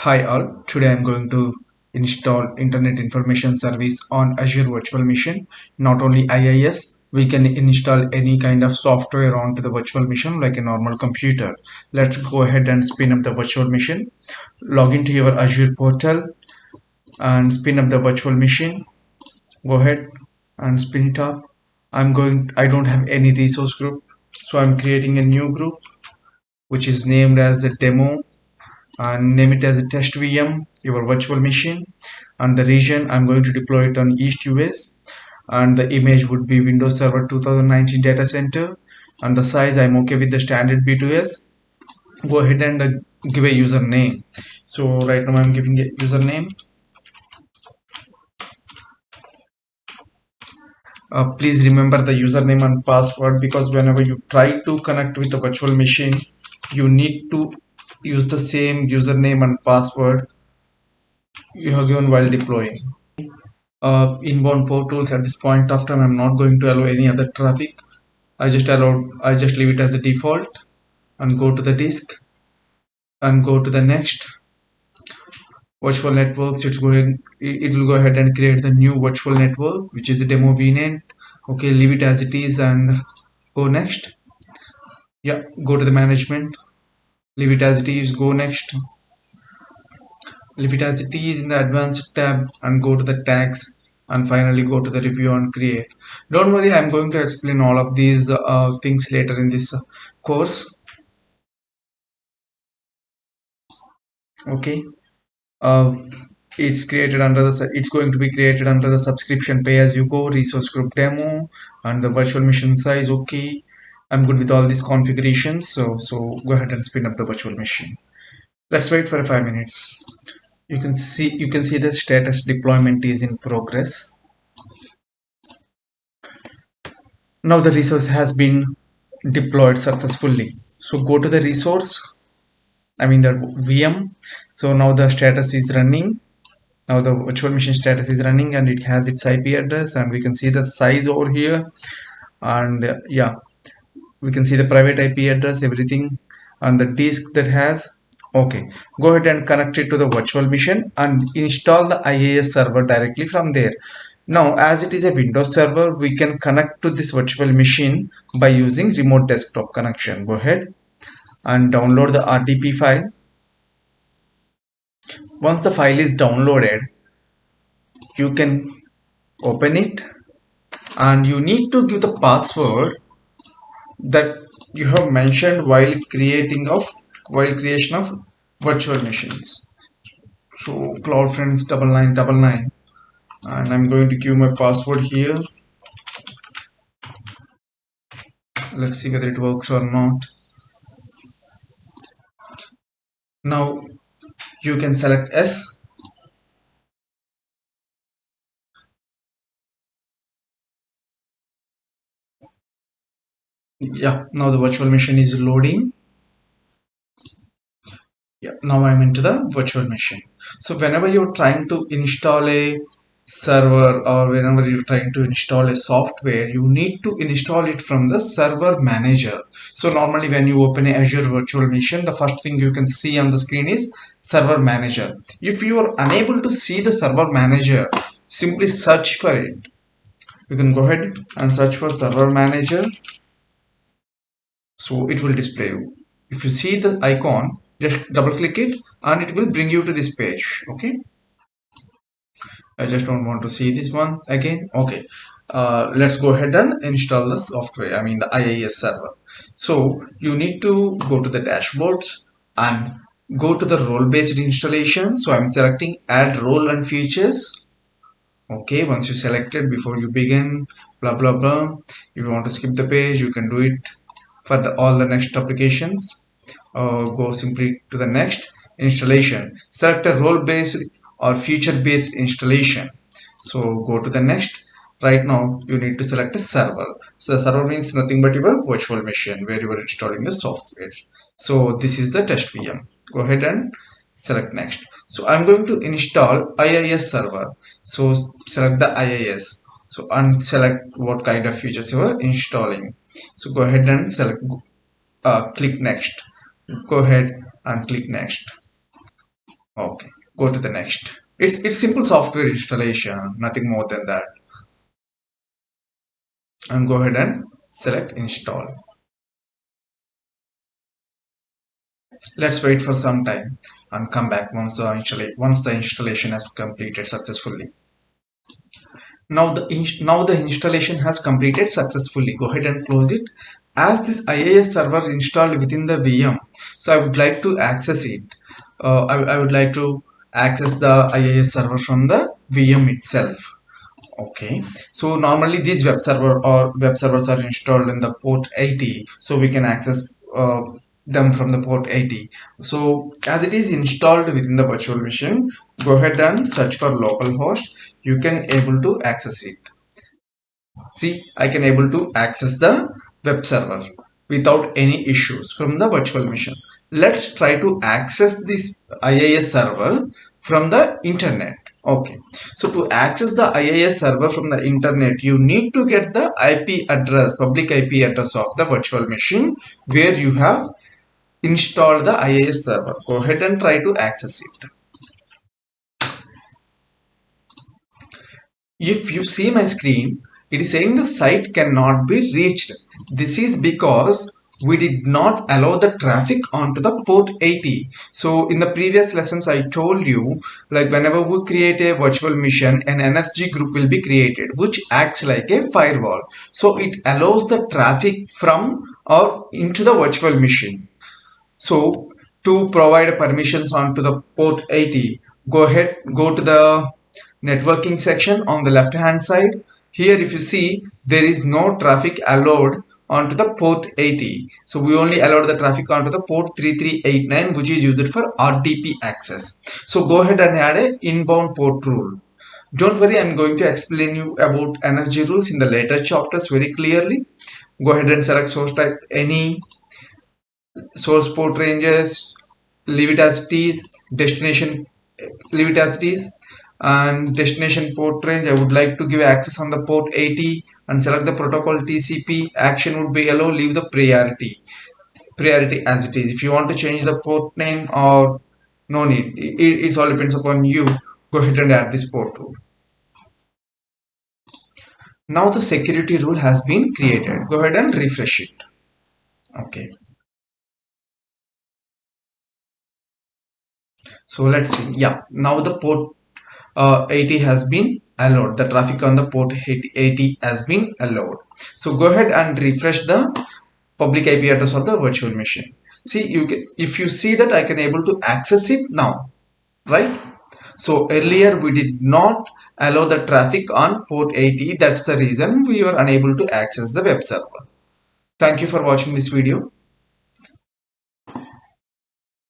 Hi all, today I'm going to install Internet Information Service on Azure Virtual Machine. Not only IIS, we can install any kind of software onto the virtual machine like a normal computer. Let's go ahead and spin up the virtual machine. Log into your Azure portal and spin up the virtual machine. Go ahead and spin it up. I don't have any resource group, so I'm creating a new group which is named as a demo and name it as a test VM, your virtual machine, and the region I'm going to deploy it on East US, and the image would be Windows Server 2019 data center, and the size I'm okay with the standard B2S. Go ahead and give a username. So right now I'm giving a username. Please remember the username and password, because whenever you try to connect with the virtual machine, you need to use the same username and password you have given while deploying. Inbound portals at this point of time, I'm not going to allow any other traffic. I just leave it as a default and go to the disk and go to the next virtual networks. It will go ahead and create the new virtual network, which is a demo vnet. Okay, leave it as it is and go next. Yeah, go to the management, leave it as it is, go next, leave it as it is in the advanced tab and go to the tags, and finally go to the review and create. Don't worry, I'm going to explain all of these things later in this course. Okay. uh, it's going to be created under the subscription pay as you go resource group demo, and the virtual machine size. Okay, I'm good with all these configurations, so go ahead and spin up the virtual machine. Let's wait for 5 minutes. You can see the status deployment is in progress. Now the resource has been deployed successfully. So go to the resource, I mean the VM. So now the status is running. Now the virtual machine status is running and it has its IP address, and we can see the size over here. And yeah, we can see the private IP address, everything, and the disk that has. Okay, go ahead and connect it to the virtual machine and install the IIS server directly from there. Now, as it is a Windows server, we can connect to this virtual machine by using remote desktop connection. Go ahead and download the RDP file. Once the file is downloaded, you can open it, and you need to give the password that you have mentioned while creation of virtual machines. So CloudFriends 9999, and I'm going to give my password here. Let's see whether it works or not. Now you can select S. Yeah, now the virtual machine is loading. Yeah, now I'm into the virtual machine. So whenever you're trying to install a server, or whenever you're trying to install a software, you need to install it from the server manager. So normally when you open a Azure virtual machine, the first thing you can see on the screen is server manager. If you are unable to see the server manager, simply search for it. You can go ahead and search for server manager, so it will display you. If you see the icon, just double click it and it will bring you to this page. Okay, I just don't want to see this one again. Okay, let's go ahead and install the software, I mean the IIS server. So you need to go to the dashboards and go to the role based installation. So I'm selecting add role and features. Okay, once you select it, before you begin, blah blah blah, if you want to skip the page, you can do it for all the next applications. Go simply to the next installation, select a role based or feature based installation. So go to the next. Right now you need to select a server. So the server means nothing but your virtual machine where you are installing the software. So this is the test VM. Go ahead and select next. So I'm going to install IIS server. So select the IIS. So and select what kind of features you are installing. So go ahead and select, click next. Go ahead and click next. Okay, go to the next. It's simple software installation, nothing more than that. And go ahead and select install. Let's wait for some time and come back once the installation has completed successfully. Now the installation has completed successfully. Go ahead and close it. As this IIS server installed within the VM, so I would like to access it. I would like to access the IIS server from the VM itself. Okay, so normally these web servers are installed in the port 80, so we can access them from the port 80. So as it is installed within the virtual machine, go ahead and search for localhost. You can able to access it. See, I can able to access the web server without any issues from the virtual machine. Let's try to access this IIS server from the internet. Okay, so to access the IIS server from the internet, you need to get the IP address, public IP address of the virtual machine where you have installed the IIS server. Go ahead and try to access it. If you see my screen, it is saying the site cannot be reached. This is because we did not allow the traffic onto the port 80. So in the previous lessons I told you, like whenever we create a virtual machine, an NSG group will be created which acts like a firewall. So it allows the traffic from or into the virtual machine. So to provide permissions onto the port 80, go to the networking section on the left hand side. Here if you see, there is no traffic allowed onto the port 80. So we only allowed the traffic onto the port 3389, which is used for RDP access. So go ahead and add a inbound port rule. Don't worry, I'm going to explain you about NSG rules in the later chapters very clearly. Go ahead and select source type any, source port ranges, leave it as it is, destination, leave it as it is, and destination port range I would like to give access on the port 80 and select the protocol TCP. Action would be allow, leave the priority as it is. If you want to change the port name or no need, it all depends upon you. Go ahead and add this port rule. Now the security rule has been created. Go ahead and refresh it. Okay, so let's see. Yeah, now the port 80 has been allowed. The traffic on the port 80 has been allowed. So go ahead and refresh the public IP address of the virtual machine. See, if you see that I can able to access it now, right? So earlier we did not allow the traffic on port 80. That's the reason we were unable to access the web server. Thank you for watching this video.